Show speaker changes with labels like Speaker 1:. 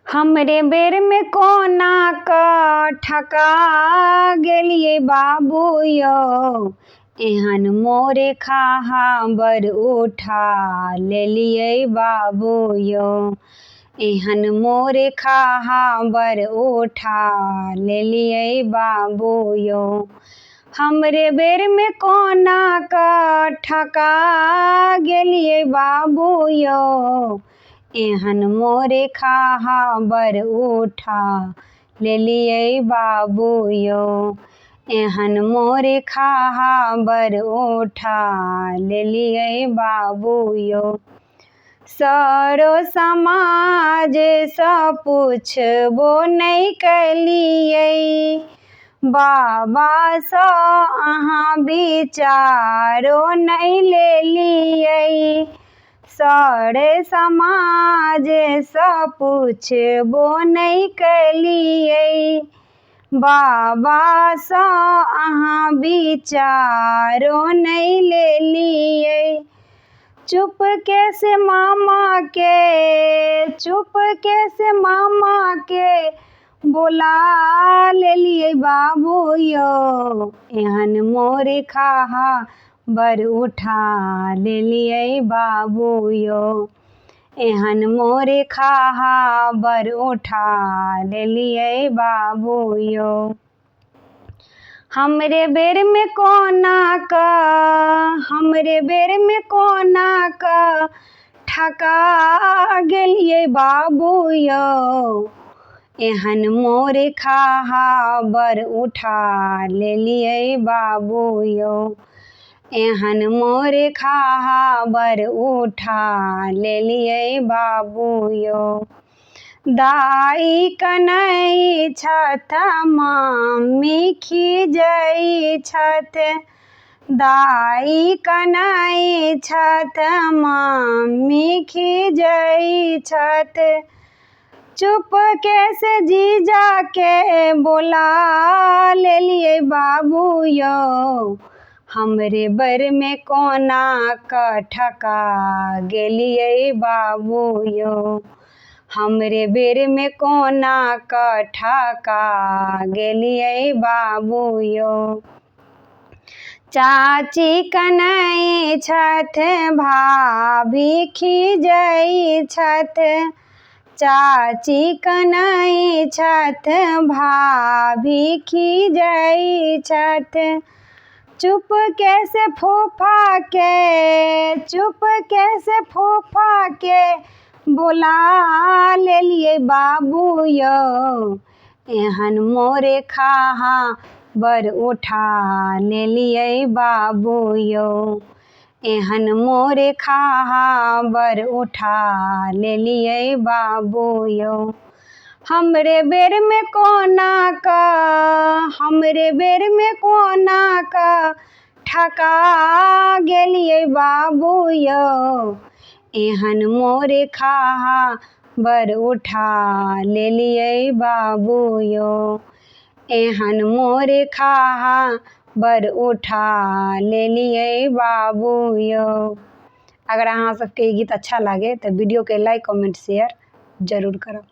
Speaker 1: हमरे बेर में कोना क ठका गेलिए बाबू यौ, एहन मोरे खाहा बर उठा लेलिए बाबू यौ, एहन मोरे खाहा बर उठा लेलिए बाबू यौ। हमरे बेर में कोना क ठका गेलिए बाबू यौ, एहन मोरे खाहा बर उठा लेलिए बाबू यौ, एहन मोरे खाहा बर उठा लेलिए बाबू यौ। सरो समाज सँ पुछबो नहीं कलिए, बाबा सँ अहाँ विचारो नहीं लेलिए। सर समाज सँ पुछबो नहीं कलिए, बाबा सँ अहाँ विचारो नहीं लेलिए। चुपके से मामा के बुला लेलिए बाबू यौ, एहन मोरे खाहा बर उठा लेलिए बाबू यौ, एहन मोरे खाहा बर उठा लेलिए बाबू यौ। हमरे बेर में कोना क ठका गेलिए बाबू यौ, एहन मोरे खाहा बर उठा लेलिए बाबू यौ, एहन मोरे खाहा बर उठा लेलिए बाबू यौ। दाई कनै छथ मम्मी खिजै छथ, दाई कनै छथ मम्मी खिजै छथ। चुपके से जीजा के बुला लेलिए बाबू यौ, हमरे बर में कोना क ठका गेलिए बाबू यौ, हमरे बेर में कोना क ठका गेलिए बाबू यौ। चाची कनै छथ भाभी खिजै छथ, चाची कनै छथ भाभी खिजै छथ। चुपके से फूफा के बुला लेलिए बाबू यौ, एहन मोरे खाहा बर उठा लेलिए बाबू यौ, एहन मोरे खाहा बर उठा लेलिए बाबू यौ। हमरे बेर में कोना क ठका गेलिए बाबू यौ, एहन मोरे खाहा बर उठा लेलिए बाबू यौ, एहन मोरे खाहा बर उठा लेलिए बाबू यौ। अगर अहाँ सबके ई गीत अच्छा लागे तो वीडियो के लाइक कमेंट शेयर जरूर करब।